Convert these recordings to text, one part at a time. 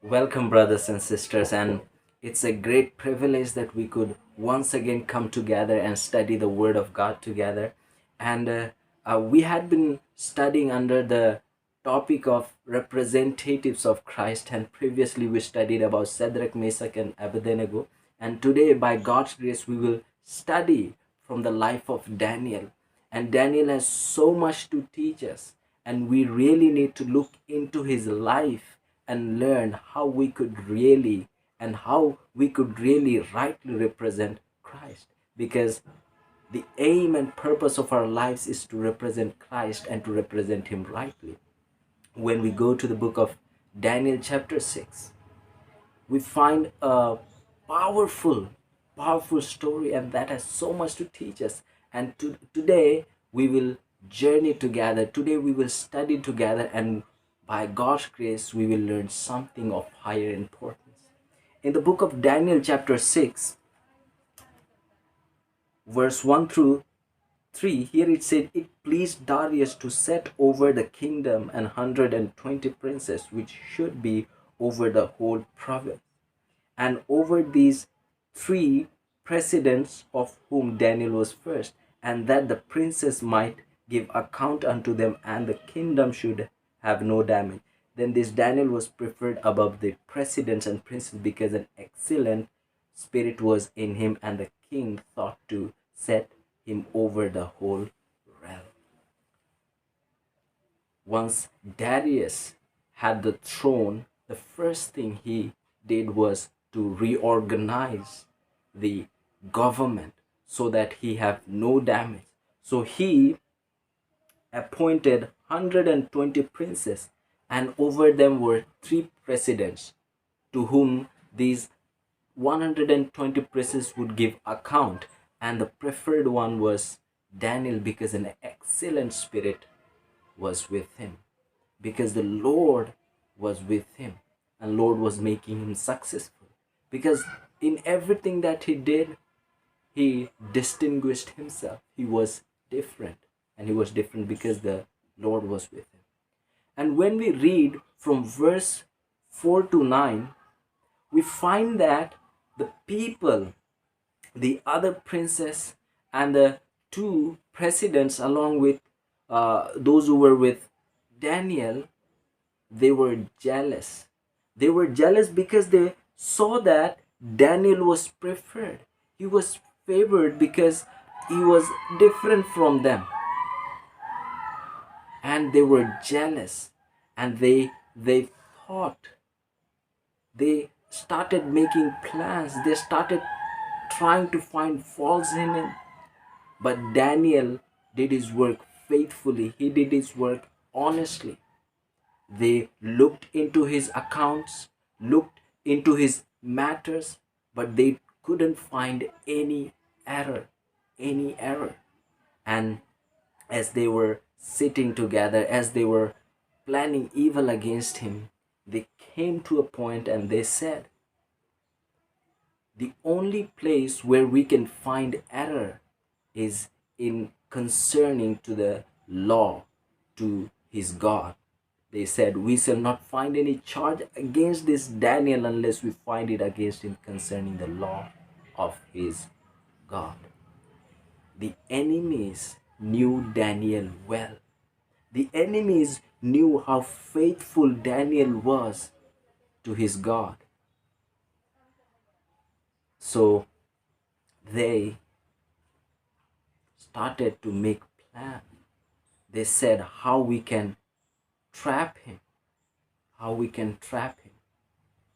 Welcome, brothers and sisters, and it's a great privilege that we could once again come together and study the Word of God together. And we had been studying under the topic of representatives of Christ, and previously we studied about Shadrach, Meshach, and Abednego. And today, by God's grace, we will study from the life of Daniel. And Daniel has so much to teach us, and we really need to look into his life and learn how we could really rightly represent Christ, because the aim and purpose of our lives is to represent Christ and to represent him rightly. When we go to the book of Daniel chapter 6, we find a powerful powerful story, and that has so much to teach us. And today we will journey together, today we will study together, and by God's grace we will learn something of higher importance. In the book of Daniel chapter 6, verse 1 through 3, here it said, "It pleased Darius to set over the kingdom 120 princes, which should be over the whole province, and over these three presidents, of whom Daniel was first, and that the princes might give account unto them, and the kingdom should have no damage." Then this Daniel was preferred above the presidents and princes, because an excellent spirit was in him, and the king thought to set him over the whole realm. Once Darius had the throne, the first thing he did was to reorganize the government so that he have no damage. So he appointed 120 princes, and over them were three presidents, to whom these 120 princes would give account. And the preferred one was Daniel, because an excellent spirit was with him, because the Lord was with him, and Lord was making him successful, because in everything that he did, he distinguished himself. He was different, and he was different because the Lord was with him. And when we read from verse 4 to 9, we find that the people, the other princes, and the two presidents, along with those who were with Daniel, they were jealous. They were jealous because they saw that Daniel was preferred. He was favored because he was different from them. And they were jealous, and they thought, they started making plans, they started trying to find faults in him. But Daniel did his work faithfully, he did his work honestly. They looked into his accounts, looked into his matters, but they couldn't find any error, any error. And as they were sitting together, as they were planning evil against him, they came to a point and they said, the only place where we can find error is in concerning to the law, to his God. They said, we shall not find any charge against this Daniel unless we find it against him concerning the law of his God. The enemies knew Daniel well. The enemies knew how faithful Daniel was to his God. So they started to make plans. They said how we can trap him, how we can trap him.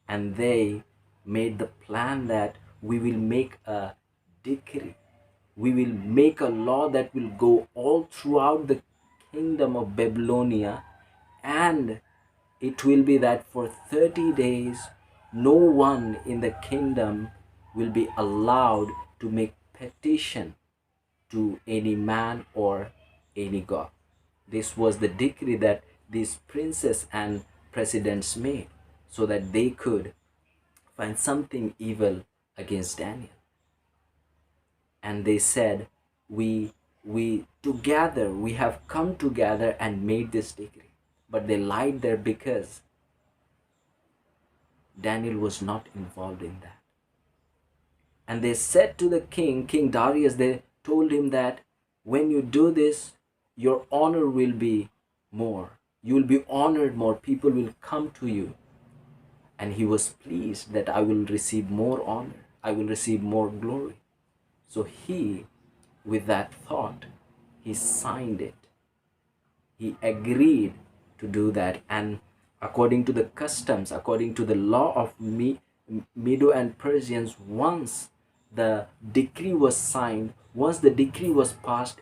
And they made the plan that we will make a decree, we will make a law that will go all throughout the kingdom of Babylonia, and it will be that for 30 days no one in the kingdom will be allowed to make petition to any man or any god. This was the decree that these princes and presidents made, so that they could find something evil against Daniel. And they said, we together, we have come together and made this decree. But they lied there, because Daniel was not involved in that. And they said to the king, King Darius, they told him that when you do this, your honor will be more. You will be honored more. People will come to you. And he was pleased that I will receive more honor. I will receive more glory. So he, with that thought, he signed it. He agreed to do that. And according to the customs, according to the law of Medo and Persians, once the decree was signed, once the decree was passed,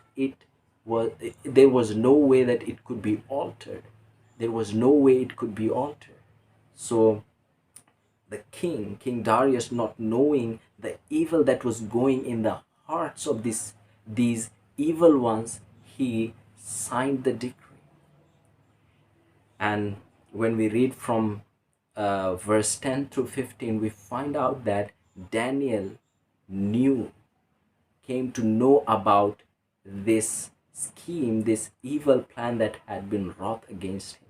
there was no way that it could be altered. There was no way it could be altered. So the King Darius, not knowing the evil that was going in the hearts of these evil ones, he signed the decree. And when we read from verse 10 through 15, we find out that Daniel came to know about this scheme, this evil plan that had been wrought against him.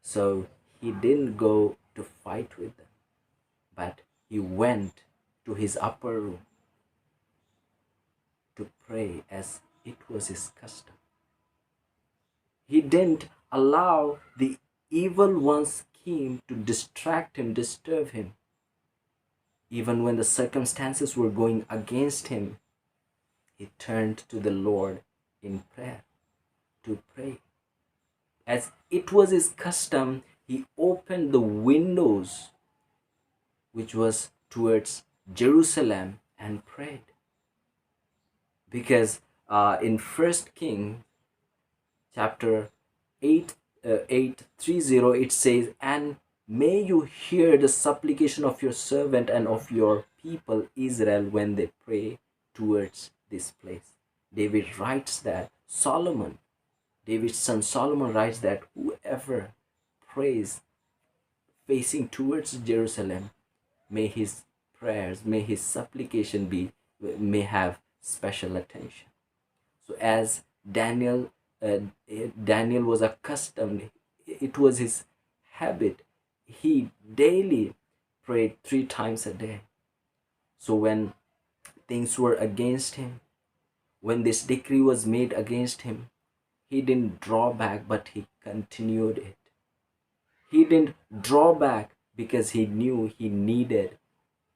So he didn't go to fight with them, but he went to his upper room to pray as it was his custom. He didn't allow the evil one's scheme to distract him, disturb him. Even when the circumstances were going against him, he turned to the Lord in prayer to pray. As it was his custom, he opened the windows which was towards Jerusalem and prayed. Because in 1 King chapter 8:30 it says, and may you hear the supplication of your servant and of your people Israel when they pray towards this place. David writes that David's son Solomon writes that whoever prays facing towards Jerusalem, may his prayers, may his supplication may have special attention. So as Daniel was accustomed, it was his habit. He daily prayed 3 times a day. So when things were against him, when this decree was made against him, he didn't draw back, but he continued it. He didn't draw back because he knew he needed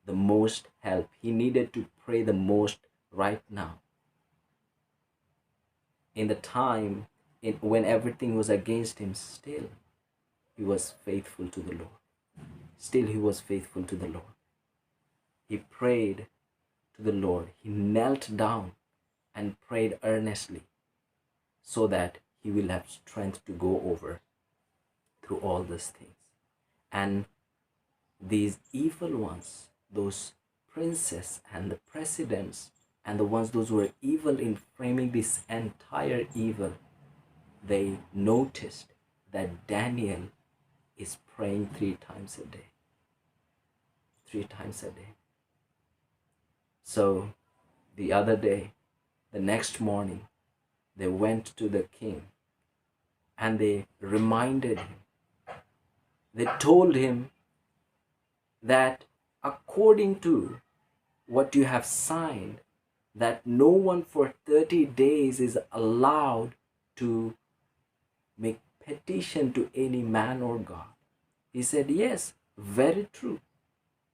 the most help. He needed to pray the most right now. In the time when everything was against him, still he was faithful to the Lord. Still he was faithful to the Lord. He prayed to the Lord. He knelt down and prayed earnestly so that he will have strength to go over through all these things. And these evil ones, those princes and the presidents and the ones those who were evil in framing this entire evil, they noticed that Daniel is praying 3 times a day. 3 times a day. So the other day, the next morning, they went to the king and they reminded him. They told him that according to what you have signed, that no one for 30 days is allowed to make petition to any man or God. He said, yes, very true.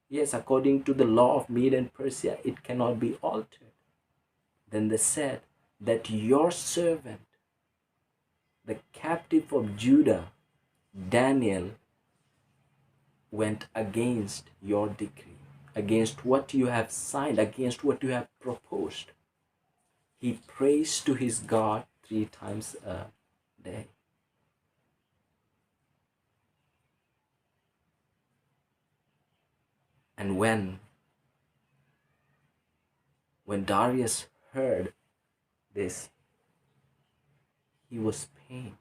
Yes, according to the law of Mede and Persia, it cannot be altered. Then they said that your servant, the captive of Judah, Daniel, went against your decree, against what you have signed, against what you have proposed. He prays to his God 3 times a day. And when Darius heard this, he was pained.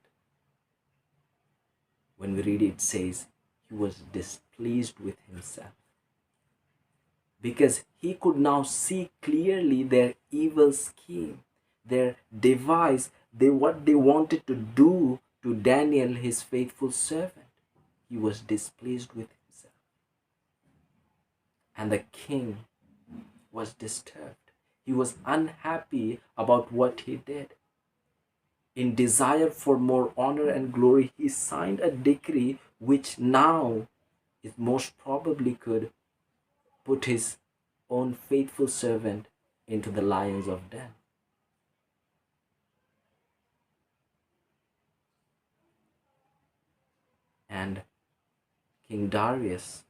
When we read it, it says he was displeased with himself, because he could now see clearly their evil scheme, their device, what they wanted to do to Daniel, his faithful servant. he was displeased with himself. And the king was disturbed. He was unhappy about what he did. In desire for more honor and glory, he signed a decree which now it most probably could put his own faithful servant into the lions of den. And King Darius,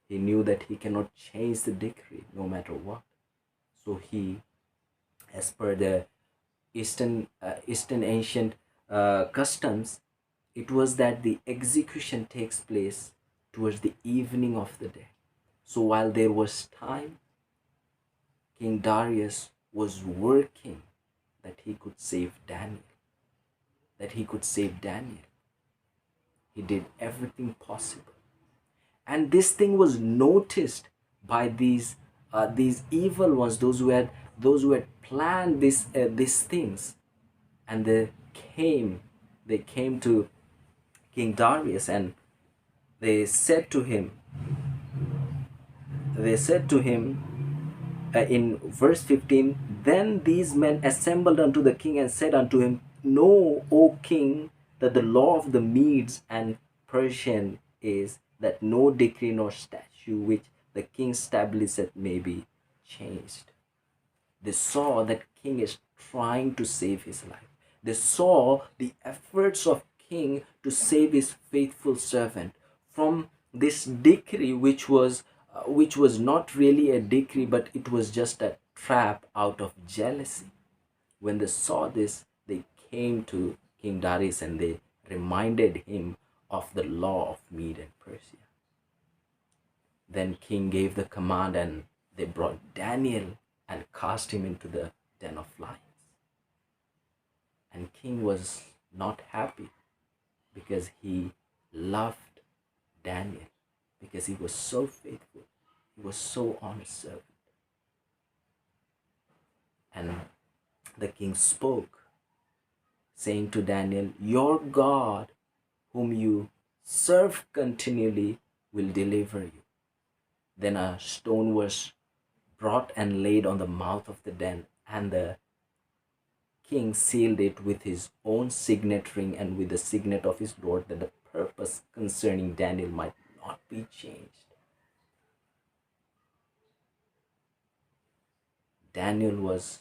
he knew that he cannot change the decree no matter what. So he, as per the Eastern ancient customs, it was that the execution takes place towards the evening of the day. So while there was time, King Darius was working that he could save Daniel. That he could save Daniel. He did everything possible. And this thing was noticed by these evil ones, those who had planned these things. And they came to King Darius, and they said to him, in verse 15, then these men assembled unto the king and said unto him, know, O king, that the law of the Medes and Persian is that no decree nor statute which the king establisheth may be changed. They saw that king is trying to save his life. They saw the efforts of king to save his faithful servant from this decree, which was not really a decree, but it was just a trap out of jealousy. When they saw this, they came to King Darius and they reminded him of the law of Mede and Persia. Then king gave the command, and they brought Daniel and cast him into the den of lions. And king was not happy because he loved Daniel, because he was so faithful, he was so honest servant. And the king spoke, saying to Daniel, your God, whom you serve continually, will deliver you. Then a stone was brought and laid on the mouth of the den, and the king sealed it with his own signet ring and with the signet of his Lord, that the purpose concerning Daniel might not be changed. Daniel was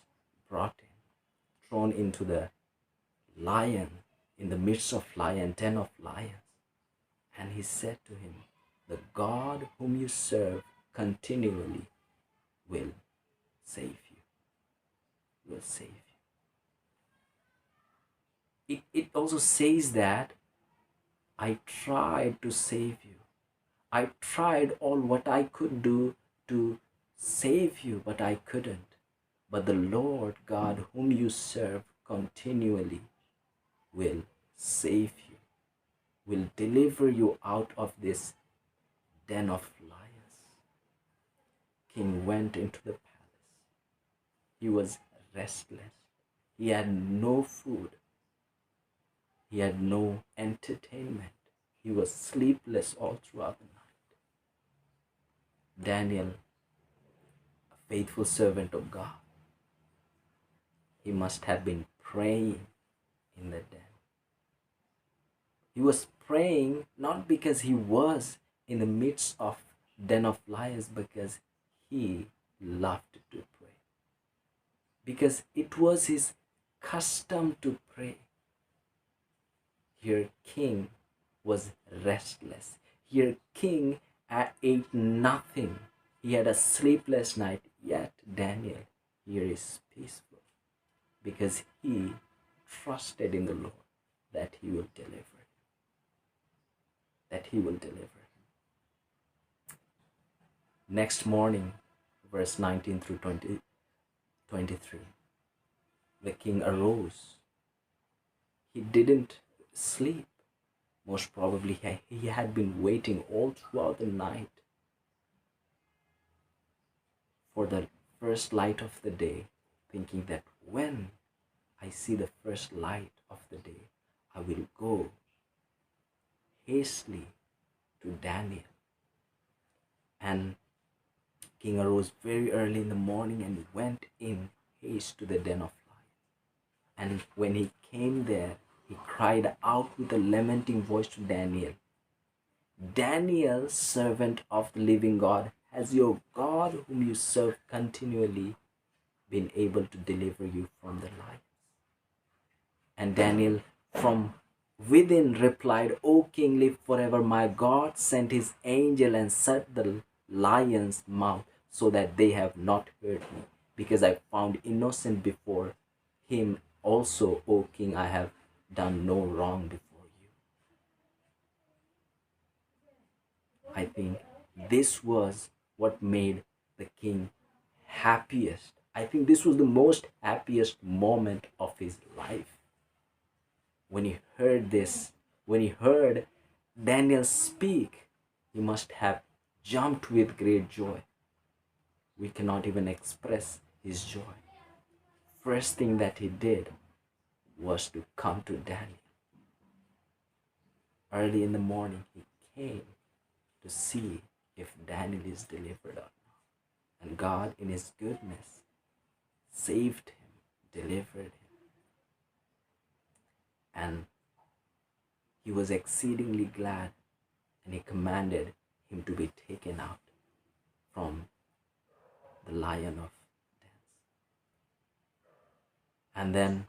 brought in, thrown into the in the midst of den of lions. And he said to him, the God whom you serve continually will save you. Will save you. It also says that I tried to save you. I tried all what I could do to save you, but I couldn't. But the Lord God whom you serve continually will save you, will deliver you out of this den of lions. King went into the palace. He was restless. He had no food. He had no entertainment. He was sleepless all throughout the night. Daniel, a faithful servant of God, he must have been praying in the den. He was praying not because he was in the midst of den of lions, because he loved to pray. Because it was his custom to pray. Here king was restless. Here king ate nothing. He had a sleepless night. Yet Daniel here is peaceful, because he trusted in the Lord that he will deliver him. That he will deliver him. Next morning, verse 19 through 23, the king arose. He didn't sleep. Most probably he had been waiting all throughout the night for the first light of the day, thinking that when I see the first light of the day, I will go hastily to Daniel. And king arose very early in the morning and went in haste to the den of lions. And when he came there, he cried out with a lamenting voice to Daniel, Daniel, servant of the living God, has your God, whom you serve continually, been able to deliver you from the lions? And Daniel from within replied, O king, live forever. My God sent his angel and shut the lion's mouth so that they have not hurt me, because I found innocent before him. Also, O king, I have done no wrong before you. I think this was what made the king happiest. I think this was the most happiest moment of his life. When he heard this, when he heard Daniel speak, he must have jumped with great joy. We cannot even express his joy. First thing that he did was to come to Daniel. Early in the morning, he came to see if Daniel is delivered or not. And God, in his goodness, saved him, delivered him. And he was exceedingly glad, and he commanded him to be taken out from the lion of dens. And then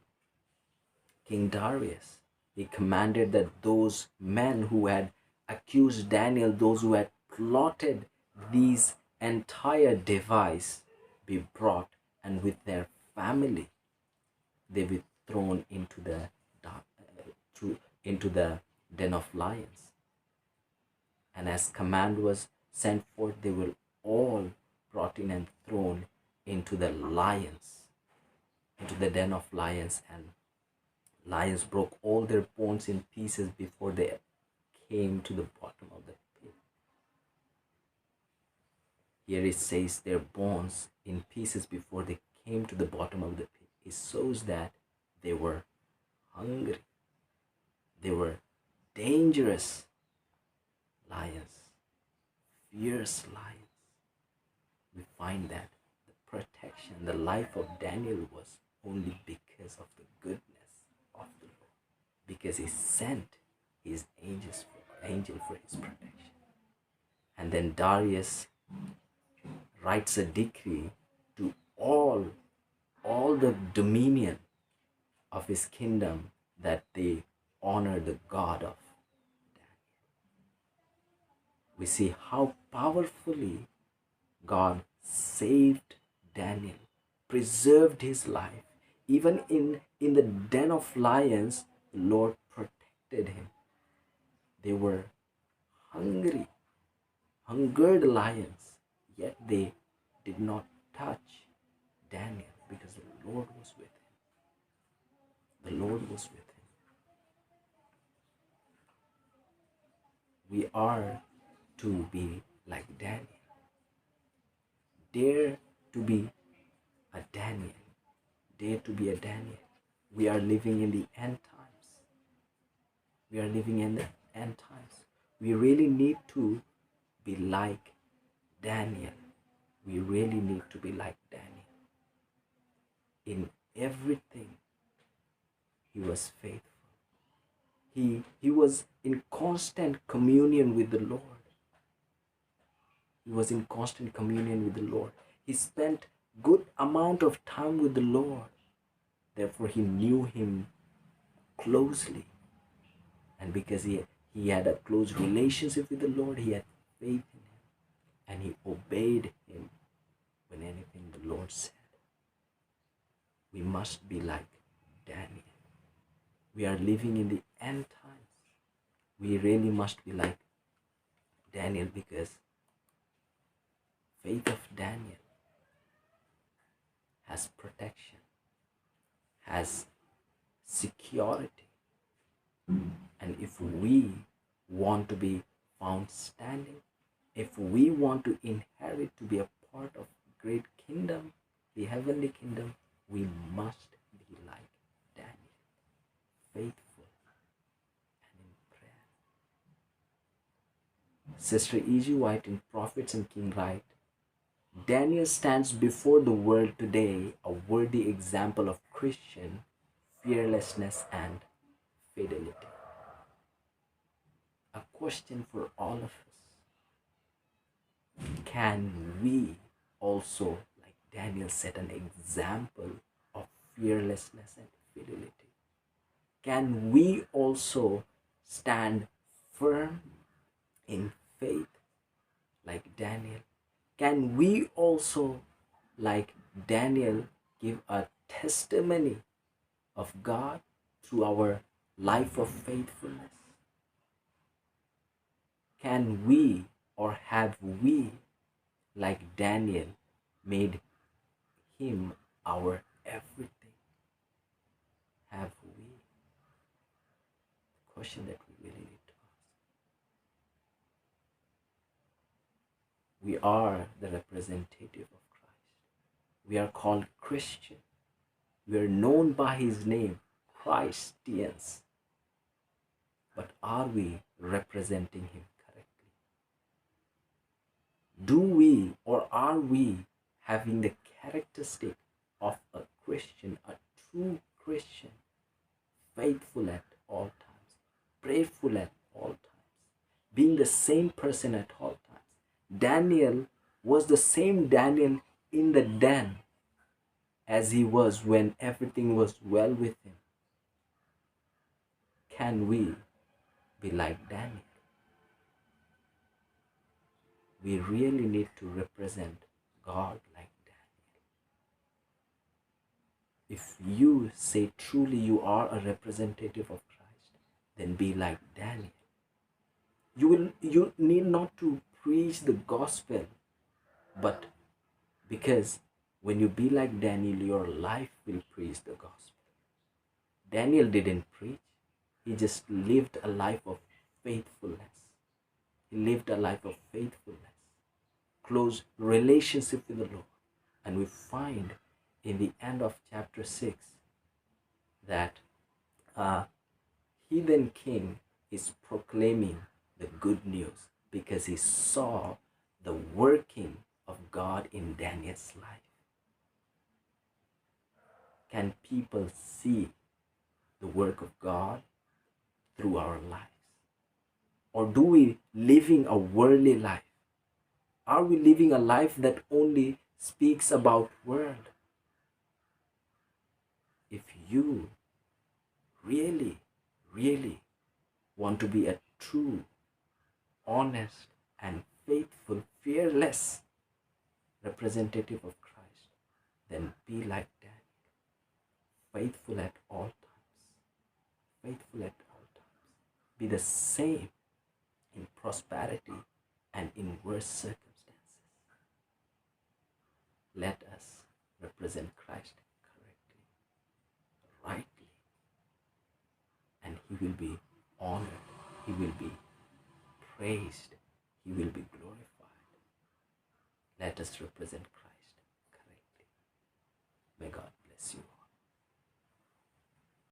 King Darius, he commanded that those men who had accused Daniel, those who had plotted these entire device, be brought, and with their family they be thrown into the den of lions. And as command was sent forth, they were all brought in and thrown into the lions, into the den of lions, and lions broke all their bones in pieces before they came to the bottom of the pit. Here it says their bones in pieces before they came to the bottom of the pit. It shows that they were hungry. They were dangerous lions, fierce lions. We find that the protection, the life of Daniel was only because of the goodness of the Lord, because he sent his angel for his protection. And then Darius writes a decree to all the dominion of his kingdom that they honor the God of Daniel. We see how powerfully God saved Daniel, preserved his life. Even in the den of lions, the Lord protected him. They were hungered lions, yet they did not touch Daniel because the Lord was with him. The Lord was with him. We are to be like Daniel. Dare to be a Daniel. Dare to be a Daniel. We are living in the end times. We are living in the end times. We really need to be like Daniel. We really need to be like Daniel. In everything, he was faithful. He was in constant communion with the Lord. He was in constant communion with the Lord. He spent good amount of time with the Lord. Therefore, he knew him closely. And because he had a close relationship with the Lord, he had faith in him. And he obeyed him when anything the Lord said. We must be like Daniel. We are living in the end times. We really must be like Daniel, because faith of Daniel has protection, has security. And if we want to be found standing, if we want to inherit, to be a part of great kingdom, the heavenly kingdom, we must be like Daniel, faithful and in prayer. Sister E.G. White in Prophets and King write, Daniel stands before the world today a worthy example of Christian fearlessness and fidelity. A question for all of us. Can we also, like Daniel, set an example of fearlessness and fidelity? Can we also stand firm in faith like Daniel? Can we also, like Daniel, give a testimony of God through our life of faithfulness? Can we, or have we, like Daniel, made him our everything? Have we? The question that we really need to ask. We are the representative of Christ. We are called Christian. We are known by his name, Christians. But are we representing him correctly? Do we, or are we having the characteristic of a Christian, a true Christian, faithful at all times, prayerful at all times, being the same person at all times? Daniel was the same Daniel in the den as he was when everything was well with him. Can we be like Daniel? We really need to represent God like Daniel. If you say truly you are a representative of Christ, then be like Daniel. You need not to preach the gospel, but because when you be like Daniel, your life will preach the gospel. Daniel didn't preach. He just lived a life of faithfulness. He lived a life of faithfulness, close relationship with the Lord. And we find in the end of chapter 6 that heathen king is proclaiming the good news because he saw the working of God in Daniel's life. Can people see the work of God through our lives? Or do we living a worldly life? Are we living a life that only speaks about world? If you really, really want to be a true, honest, and faithful, fearless representative of Christ, then be like Daniel, faithful at all times, faithful at all times. Be the same in prosperity and in worse circumstances. Let us represent Christ correctly, rightly, and he will be honored, he will be praised, he will be glorified. Let us represent Christ correctly. May God bless you.